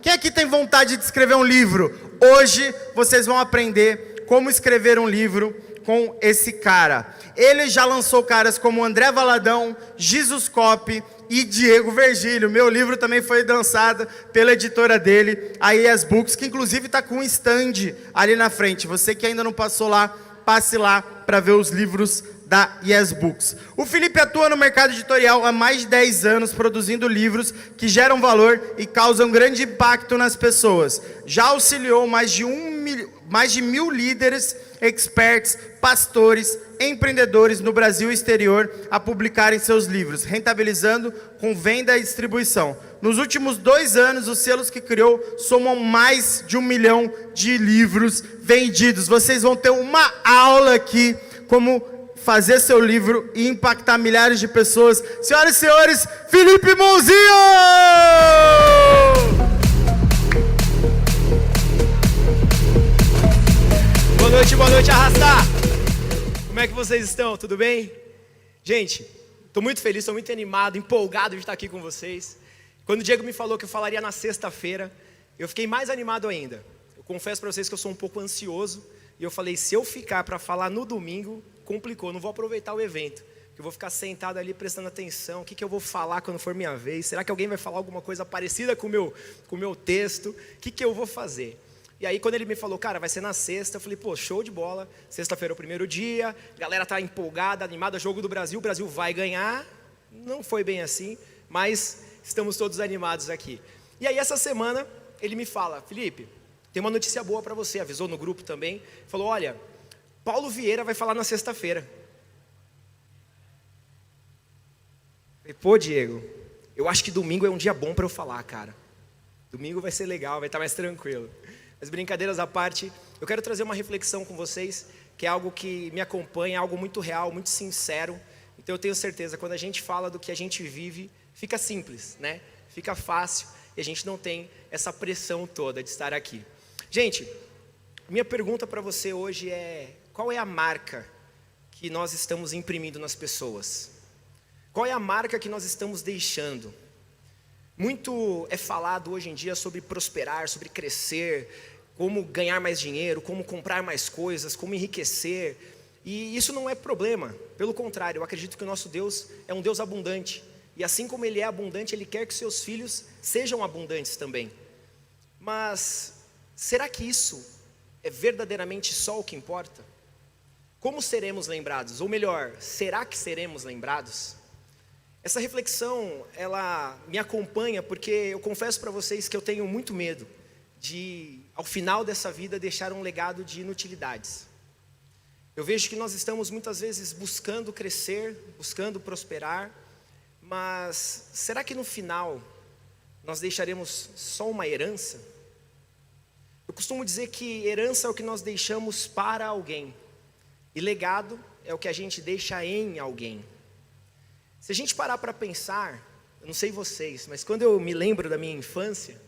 Quem aqui tem vontade de escrever um livro? Hoje vocês vão aprender como escrever um livro com esse cara. Ele já lançou caras como André Valadão, Jesus Cop e Diego Vergílio. Meu livro também foi lançado pela editora dele, a Yes Books, que inclusive está com um stand ali na frente. Você que ainda não passou lá, passe lá para ver os livros da Yes Books. O Felipe atua no mercado editorial há mais de 10 anos, produzindo livros que geram valor e causam grande impacto nas pessoas. Já auxiliou mais de 1.000 líderes, experts, pastores, empreendedores no Brasil e exterior a publicarem seus livros, rentabilizando com venda e distribuição. Nos últimos 2 anos, os selos que criou somam mais de 1 milhão de livros vendidos. Vocês vão ter uma aula aqui como fazer seu livro e impactar milhares de pessoas. Senhoras e senhores, Felipe Monzinho! Boa noite, Arrastar! Como é que vocês estão? Tudo bem? Gente, estou muito feliz, estou muito animado, empolgado de estar aqui com vocês. Quando o Diego me falou que eu falaria na sexta-feira, eu fiquei mais animado ainda. Eu confesso para vocês que eu sou um pouco ansioso, e eu falei, se eu ficar para falar no domingo, complicou, não vou aproveitar o evento, que eu vou ficar sentado ali prestando atenção, o que eu vou falar quando for minha vez, será que alguém vai falar alguma coisa parecida com o meu texto, o que eu vou fazer? E aí quando ele me falou, cara, vai ser na sexta, eu falei, pô, show de bola, sexta-feira é o primeiro dia, a galera tá empolgada, animada, jogo do Brasil, o Brasil vai ganhar, não foi bem assim, mas estamos todos animados aqui. E aí essa semana ele me fala, Felipe, tem uma notícia boa para você, avisou no grupo também, falou, olha, Paulo Vieira vai falar na sexta-feira. Falei, pô, Diego, eu acho que domingo é um dia bom para eu falar, cara. Domingo vai ser legal, vai estar mais tranquilo. Mas brincadeiras à parte, eu quero trazer uma reflexão com vocês, que é algo que me acompanha, algo muito real, muito sincero. Então eu tenho certeza, quando a gente fala do que a gente vive, fica simples, né? Fica fácil e a gente não tem essa pressão toda de estar aqui. Gente, minha pergunta para você hoje é: qual é a marca que nós estamos imprimindo nas pessoas? Qual é a marca que nós estamos deixando? Muito é falado hoje em dia sobre prosperar, sobre crescer, como ganhar mais dinheiro, como comprar mais coisas, como enriquecer. E isso não é problema. Pelo contrário, eu acredito que o nosso Deus é um Deus abundante. E assim como Ele é abundante, Ele quer que seus filhos sejam abundantes também. Mas será que isso é verdadeiramente só o que importa? Como seremos lembrados? Ou melhor, será que seremos lembrados? Essa reflexão, ela me acompanha porque eu confesso para vocês que eu tenho muito medo de, ao final dessa vida, deixar um legado de inutilidades. Eu vejo que nós estamos muitas vezes buscando crescer, buscando prosperar, mas será que no final nós deixaremos só uma herança? Eu costumo dizer que herança é o que nós deixamos para alguém, e legado é o que a gente deixa em alguém. Se a gente parar para pensar, eu não sei vocês, mas quando eu me lembro da minha infância,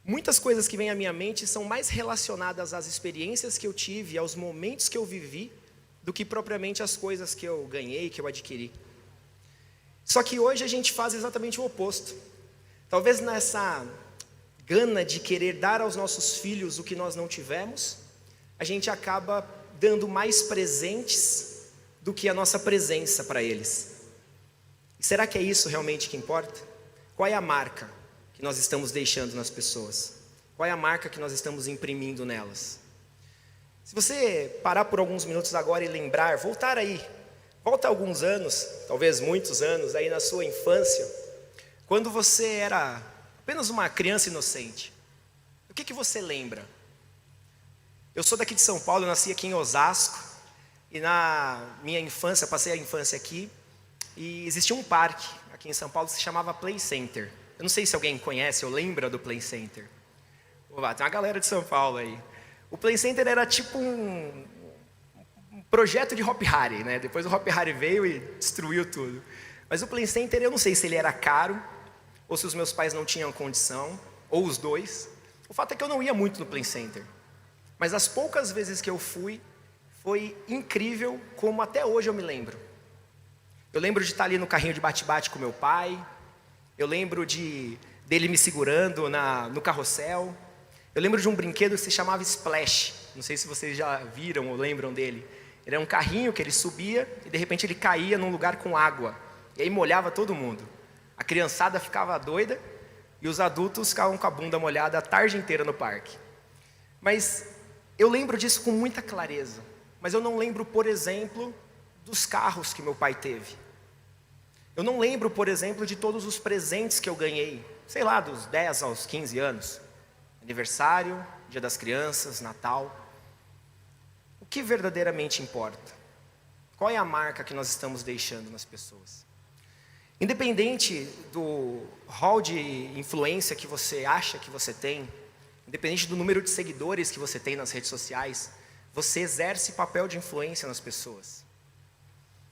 muitas coisas que vêm à minha mente são mais relacionadas às experiências que eu tive, aos momentos que eu vivi, do que propriamente às coisas que eu ganhei, que eu adquiri. Só que hoje a gente faz exatamente o oposto. Talvez nessa gana de querer dar aos nossos filhos o que nós não tivemos, a gente acaba dando mais presentes do que a nossa presença para eles. E será que é isso realmente que importa? Qual é a marca que nós estamos deixando nas pessoas? Qual é a marca que nós estamos imprimindo nelas? Se você parar por alguns minutos agora e lembrar, volta alguns anos, talvez muitos anos, aí na sua infância, quando você era apenas uma criança inocente, o que você lembra? Eu sou daqui de São Paulo, eu nasci aqui em Osasco, e na minha infância, passei a infância aqui, e existia um parque aqui em São Paulo que se chamava Play Center. Eu não sei se alguém conhece ou lembra do Play Center. Oba, tem uma galera de São Paulo aí. O Play Center era tipo um projeto de Hopi Hari, né? Depois o Hopi Hari veio e destruiu tudo. Mas o Play Center, eu não sei se ele era caro, ou se os meus pais não tinham condição, ou os dois. O fato é que eu não ia muito no Play Center. Mas as poucas vezes que eu fui, foi incrível como até hoje eu me lembro. Eu lembro de estar ali no carrinho de bate-bate com meu pai. Eu lembro de dele me segurando no carrossel. Eu lembro de um brinquedo que se chamava Splash. Não sei se vocês já viram ou lembram dele. Ele era um carrinho que ele subia e de repente ele caía num lugar com água. E aí molhava todo mundo. A criançada ficava doida e os adultos ficavam com a bunda molhada a tarde inteira no parque. Mas eu lembro disso com muita clareza. Mas eu não lembro, por exemplo, dos carros que meu pai teve. Eu não lembro, por exemplo, de todos os presentes que eu ganhei. Sei lá, dos 10 aos 15 anos. Aniversário, Dia das Crianças, Natal. O que verdadeiramente importa? Qual é a marca que nós estamos deixando nas pessoas? Independente do hall de influência que você acha que você tem, independente do número de seguidores que você tem nas redes sociais, você exerce papel de influência nas pessoas.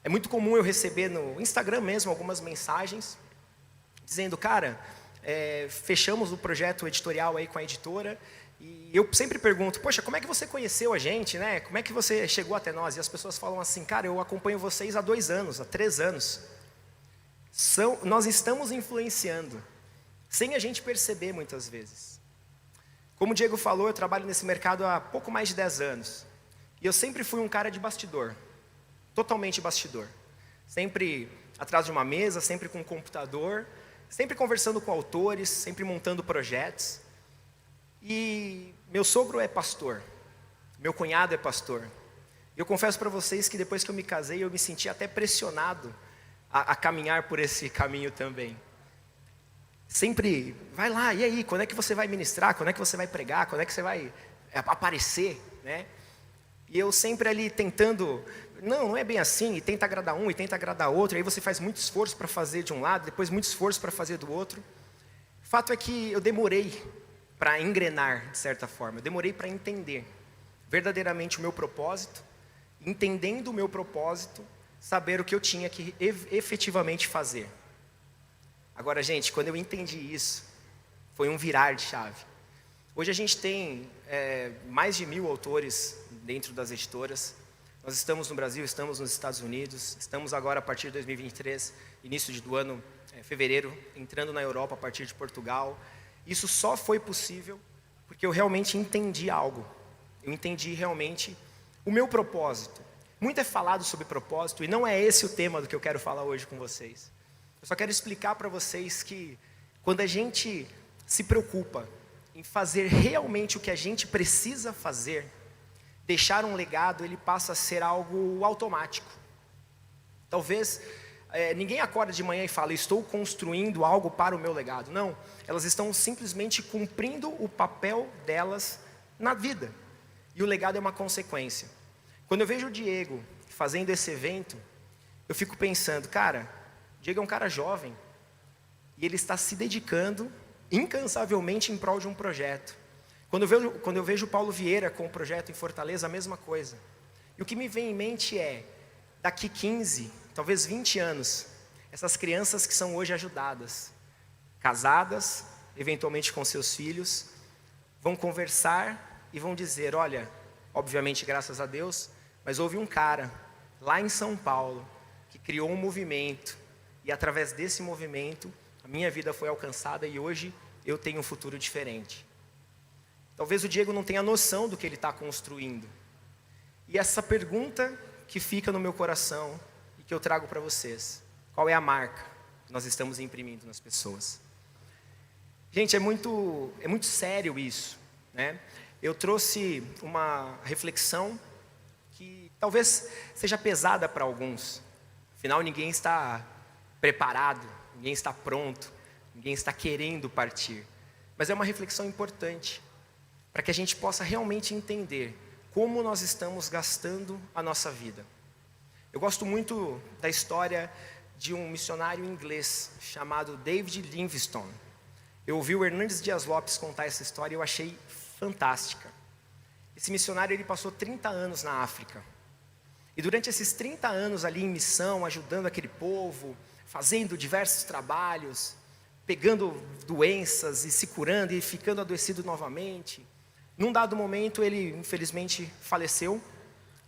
É muito comum eu receber no Instagram mesmo algumas mensagens dizendo, cara, fechamos o projeto editorial aí com a editora e eu sempre pergunto, poxa, como é que você conheceu a gente, né? Como é que você chegou até nós? E as pessoas falam assim, cara, eu acompanho vocês há 2 anos, há 3 anos. Nós estamos influenciando, sem a gente perceber muitas vezes. Como o Diego falou, eu trabalho nesse mercado há pouco mais de 10 anos. E eu sempre fui um cara de bastidor, totalmente bastidor. Sempre atrás de uma mesa, sempre com um computador, sempre conversando com autores, sempre montando projetos. E meu sogro é pastor, meu cunhado é pastor. Eu confesso para vocês que depois que eu me casei, eu me senti até pressionado a caminhar por esse caminho também. Sempre, vai lá, e aí, quando é que você vai ministrar? Quando é que você vai pregar? Quando é que você vai aparecer? Né? E eu sempre ali tentando, não é bem assim, e tenta agradar um, e tenta agradar outro, aí você faz muito esforço para fazer de um lado, depois muito esforço para fazer do outro. O fato é que eu demorei para engrenar, de certa forma, eu demorei para entender verdadeiramente o meu propósito, entendendo o meu propósito, saber o que eu tinha que efetivamente fazer. Agora, gente, quando eu entendi isso, foi um virar de chave. Hoje a gente tem mais de 1000 autores dentro das editoras. Nós estamos no Brasil, estamos nos Estados Unidos, estamos agora a partir de 2023, início do ano, fevereiro, entrando na Europa a partir de Portugal. Isso só foi possível porque eu realmente entendi algo. Eu entendi realmente o meu propósito. Muito é falado sobre propósito e não é esse o tema do que eu quero falar hoje com vocês. Eu só quero explicar para vocês que quando a gente se preocupa em fazer realmente o que a gente precisa fazer, deixar um legado, ele passa a ser algo automático. Talvez ninguém acorda de manhã e fala, estou construindo algo para o meu legado. Não, elas estão simplesmente cumprindo o papel delas na vida. E o legado é uma consequência. Quando eu vejo o Diego fazendo esse evento, eu fico pensando, cara, o Diego é um cara jovem e ele está se dedicando incansavelmente em prol de um projeto. Quando eu vejo o Paulo Vieira com o projeto em Fortaleza, a mesma coisa. E o que me vem em mente é, daqui 15, talvez 20 anos, essas crianças que são hoje ajudadas, casadas, eventualmente com seus filhos, vão conversar e vão dizer, olha, obviamente graças a Deus, mas houve um cara lá em São Paulo que criou um movimento e através desse movimento a minha vida foi alcançada e hoje eu tenho um futuro diferente. Talvez o Diego não tenha noção do que ele está construindo. E essa pergunta que fica no meu coração e que eu trago para vocês, qual é a marca que nós estamos imprimindo nas pessoas? Gente, é muito sério isso, né? Eu trouxe uma reflexão que talvez seja pesada para alguns. Afinal, ninguém está preparado, ninguém está pronto, ninguém está querendo partir. Mas é uma reflexão importante, para que a gente possa realmente entender como nós estamos gastando a nossa vida. Eu gosto muito da história de um missionário inglês chamado David Livingstone. Eu ouvi o Hernandes Dias Lopes contar essa história e eu achei fantástica. Esse missionário ele passou 30 anos na África. E durante esses 30 anos ali em missão, ajudando aquele povo, fazendo diversos trabalhos, pegando doenças e se curando e ficando adoecido novamente. Num dado momento ele infelizmente faleceu.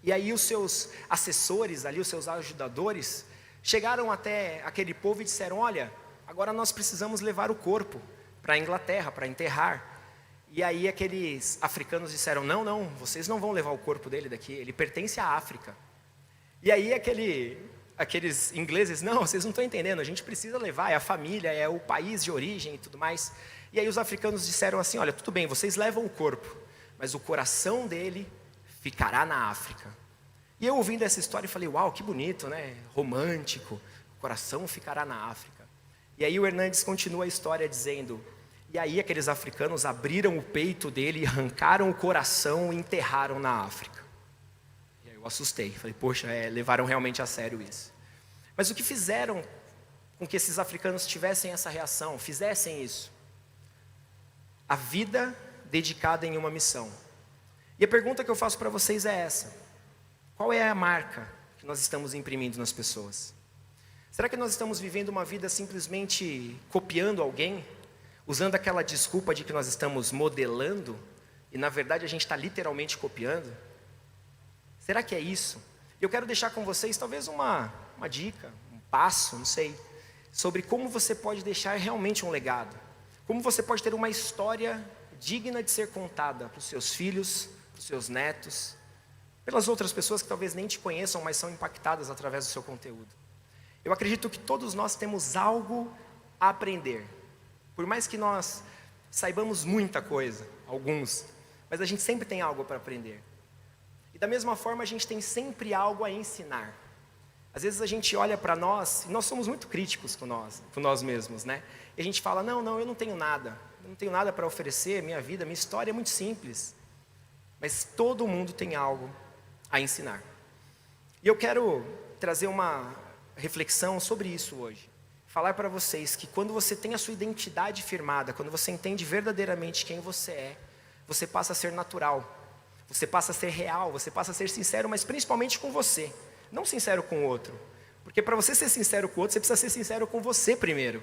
E aí os seus assessores ali, os seus ajudadores, chegaram até aquele povo e disseram, olha, agora nós precisamos levar o corpo para a Inglaterra, para enterrar. E aí aqueles africanos disseram, não, vocês não vão levar o corpo dele daqui, ele pertence à África. E aí aqueles ingleses, não, vocês não estão entendendo, a gente precisa levar, é a família, é o país de origem e tudo mais. E aí os africanos disseram assim, olha, tudo bem, vocês levam o corpo, mas o coração dele ficará na África. E eu ouvindo essa história, falei, uau, que bonito, né? Romântico, o coração ficará na África. E aí o Hernandes continua a história dizendo, e aí aqueles africanos abriram o peito dele, arrancaram o coração e enterraram na África. E aí eu assustei, falei, poxa, levaram realmente a sério isso. Mas o que fizeram com que esses africanos tivessem essa reação, fizessem isso? A vida dedicada em uma missão. E a pergunta que eu faço para vocês é essa: qual é a marca que nós estamos imprimindo nas pessoas? Será que nós estamos vivendo uma vida simplesmente copiando alguém? Usando aquela desculpa de que nós estamos modelando, e na verdade a gente está literalmente copiando? Será que é isso? Eu quero deixar com vocês talvez uma dica, um passo, não sei, sobre como você pode deixar realmente um legado. Como você pode ter uma história digna de ser contada para os seus filhos, para os seus netos, pelas outras pessoas que talvez nem te conheçam, mas são impactadas através do seu conteúdo. Eu acredito que todos nós temos algo a aprender. Por mais que nós saibamos muita coisa, alguns, mas a gente sempre tem algo para aprender. E da mesma forma, a gente tem sempre algo a ensinar. Às vezes a gente olha para nós, e nós somos muito críticos com nós mesmos, né? E a gente fala, não, eu não tenho nada para oferecer, minha vida, minha história é muito simples. Mas todo mundo tem algo a ensinar. E eu quero trazer uma reflexão sobre isso hoje. Falar para vocês que quando você tem a sua identidade firmada, quando você entende verdadeiramente quem você é, você passa a ser natural, você passa a ser real, você passa a ser sincero, mas principalmente com você, não sincero com o outro. Porque para você ser sincero com o outro, você precisa ser sincero com você primeiro.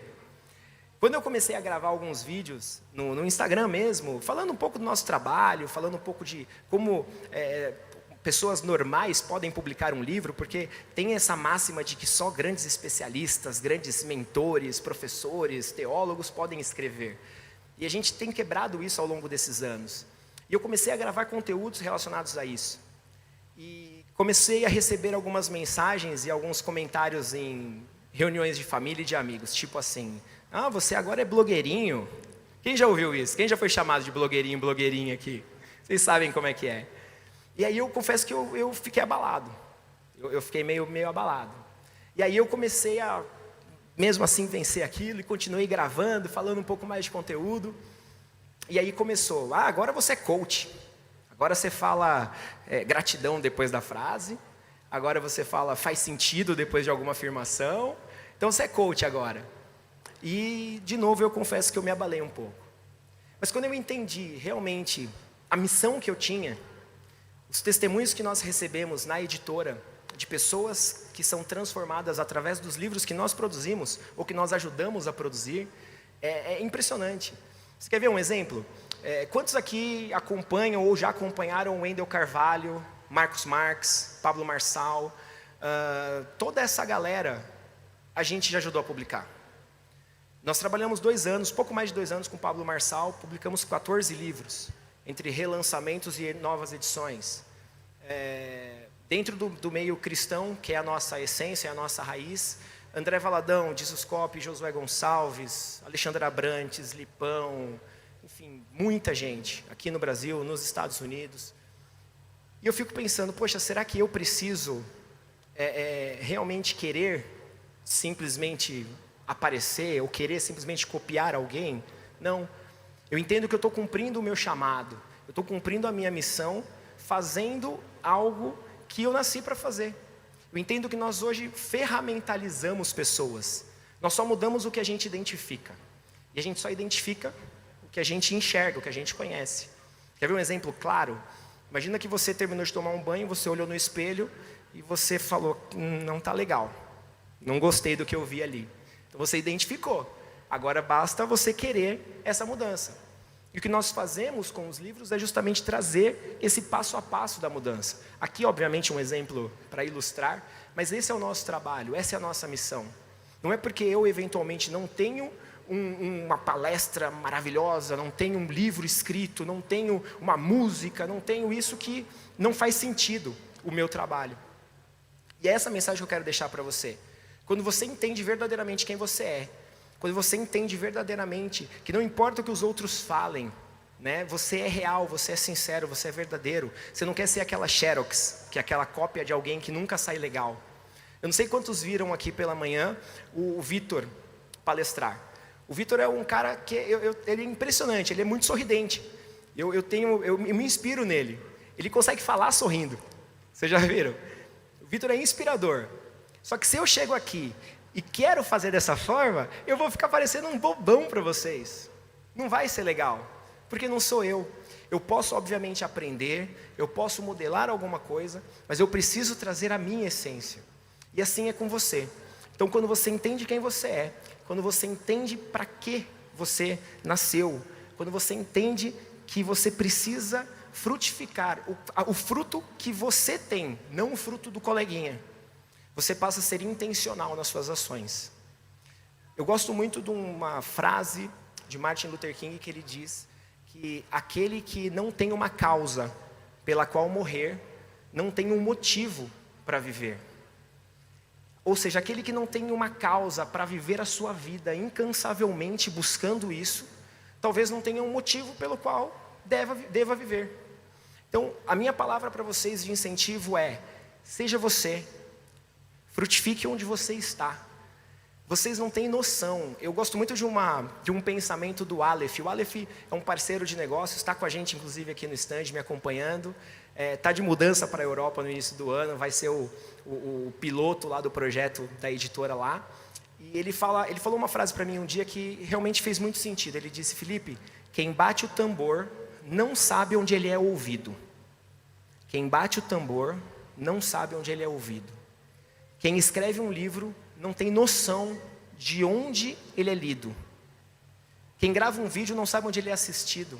Quando eu comecei a gravar alguns vídeos no Instagram mesmo, falando um pouco do nosso trabalho, falando um pouco de como pessoas normais podem publicar um livro, porque tem essa máxima de que só grandes especialistas, grandes mentores, professores, teólogos podem escrever. E a gente tem quebrado isso ao longo desses anos. E eu comecei a gravar conteúdos relacionados a isso. E comecei a receber algumas mensagens e alguns comentários em reuniões de família e de amigos, tipo assim, você agora é blogueirinho? Quem já ouviu isso? Quem já foi chamado de blogueirinho, blogueirinha aqui? Vocês sabem como é que é. E aí eu confesso que eu fiquei abalado. Eu fiquei meio abalado. E aí eu comecei a, mesmo assim, vencer aquilo e continuei gravando, falando um pouco mais de conteúdo. E aí começou, agora você é coach. Agora você fala gratidão depois da frase. Agora você fala faz sentido depois de alguma afirmação. Então você é coach agora. E, de novo, eu confesso que eu me abalei um pouco. Mas quando eu entendi realmente a missão que eu tinha, os testemunhos que nós recebemos na editora, de pessoas que são transformadas através dos livros que nós produzimos, ou que nós ajudamos a produzir, é impressionante. Você quer ver um exemplo? Quantos aqui acompanham ou já acompanharam Wendel Carvalho, Marcos Marques, Pablo Marçal? Toda essa galera a gente já ajudou a publicar. Nós trabalhamos 2 anos, pouco mais de 2 anos com Pablo Marçal, publicamos 14 livros, entre relançamentos e novas edições. Dentro do meio cristão, que é a nossa essência, a nossa raiz, André Valadão, Jesus Cop, Josué Gonçalves, Alexandre Abrantes, Lipão, enfim, muita gente, aqui no Brasil, nos Estados Unidos. E eu fico pensando, poxa, será que eu preciso realmente querer simplesmente aparecer, ou querer simplesmente copiar alguém? Não. Eu entendo que eu estou cumprindo o meu chamado, eu estou cumprindo a minha missão, fazendo algo que eu nasci para fazer. Eu entendo que nós hoje ferramentalizamos pessoas. Nós só mudamos o que a gente identifica. E a gente só identifica o que a gente enxerga, o que a gente conhece. Quer ver um exemplo claro? Imagina que você terminou de tomar um banho, você olhou no espelho e você falou, não está legal, não gostei do que eu vi ali. Então você identificou. Agora basta você querer essa mudança. E o que nós fazemos com os livros é justamente trazer esse passo a passo da mudança. Aqui, obviamente, um exemplo para ilustrar, mas esse é o nosso trabalho, essa é a nossa missão. Não é porque eu, eventualmente, não tenho uma palestra maravilhosa, não tenho um livro escrito, não tenho uma música, não tenho isso que não faz sentido o meu trabalho. E é essa mensagem que eu quero deixar para você. Quando você entende verdadeiramente quem você é, quando você entende verdadeiramente que não importa o que os outros falem, né? Você é real, você é sincero, você é verdadeiro. Você não quer ser aquela xerox, que é aquela cópia de alguém que nunca sai legal. Eu não sei quantos viram aqui pela manhã o Vitor palestrar. O Vitor é um cara que ele é impressionante, ele é muito sorridente. Eu me inspiro nele. Ele consegue falar sorrindo. Vocês já viram? O Vitor é inspirador. Só que se eu chego aqui e quero fazer dessa forma, eu vou ficar parecendo um bobão para vocês. Não vai ser legal, porque não sou eu. Eu posso, obviamente, aprender, eu posso modelar alguma coisa, mas eu preciso trazer a minha essência. E assim é com você. Então, quando você entende quem você é, quando você entende para que você nasceu, quando você entende que você precisa frutificar o fruto que você tem, não o fruto do coleguinha, você passa a ser intencional nas suas ações. Eu gosto muito de uma frase de Martin Luther King que ele diz que aquele que não tem uma causa pela qual morrer, não tem um motivo para viver. Ou seja, aquele que não tem uma causa para viver a sua vida incansavelmente buscando isso, talvez não tenha um motivo pelo qual deva viver. Então, a minha palavra para vocês de incentivo é: seja você, frutifique onde você está. Vocês não têm noção. Eu gosto muito de um pensamento do Aleph. O Aleph é um parceiro de negócios, está com a gente inclusive aqui no stand, me acompanhando. Está de mudança para a Europa no início do ano, vai ser o piloto lá do projeto da editora lá. E ele falou uma frase para mim um dia que realmente fez muito sentido. Ele disse: Felipe, quem bate o tambor não sabe onde ele é ouvido. Quem bate o tambor não sabe onde ele é ouvido. Quem escreve um livro não tem noção de onde ele é lido. Quem grava um vídeo não sabe onde ele é assistido.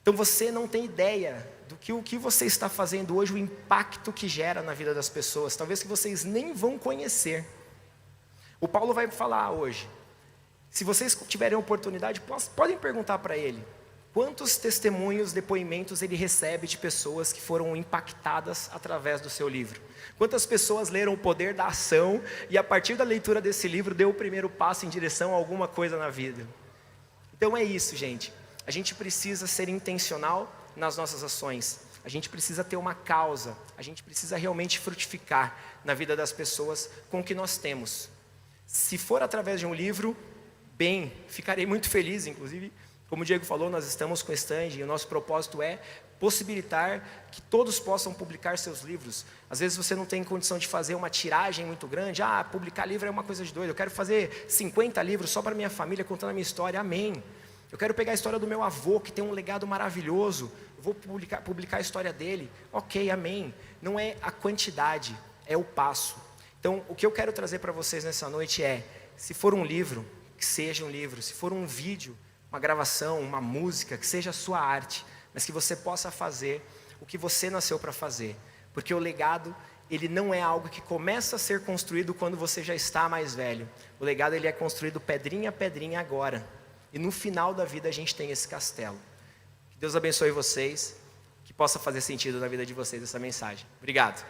Então você não tem ideia do que o que você está fazendo hoje, o impacto que gera na vida das pessoas, talvez que vocês nem vão conhecer. O Paulo vai falar hoje. Se vocês tiverem oportunidade, podem perguntar para ele quantos testemunhos, depoimentos ele recebe de pessoas que foram impactadas através do seu livro. Quantas pessoas leram O Poder da Ação e a partir da leitura desse livro deu o primeiro passo em direção a alguma coisa na vida. Então é isso, gente. A gente precisa ser intencional nas nossas ações. A gente precisa ter uma causa. A gente precisa realmente frutificar na vida das pessoas com o que nós temos. Se for através de um livro, bem, ficarei muito feliz, inclusive. Como o Diego falou, nós estamos com o stand e o nosso propósito é possibilitar que todos possam publicar seus livros. Às vezes você não tem condição de fazer uma tiragem muito grande. Publicar livro é uma coisa de doido. Eu quero fazer 50 livros só para minha família contando a minha história. Amém. Eu quero pegar a história do meu avô, que tem um legado maravilhoso. Eu vou publicar a história dele. Ok, amém. Não é a quantidade, é o passo. Então, o que eu quero trazer para vocês nessa noite é: se for um livro, que seja um livro. Se for um vídeo, uma gravação, uma música, que seja a sua arte, mas que você possa fazer o que você nasceu para fazer. Porque o legado, ele não é algo que começa a ser construído quando você já está mais velho. O legado, ele é construído pedrinha a pedrinha agora. E no final da vida a gente tem esse castelo. Que Deus abençoe vocês, que possa fazer sentido na vida de vocês essa mensagem. Obrigado.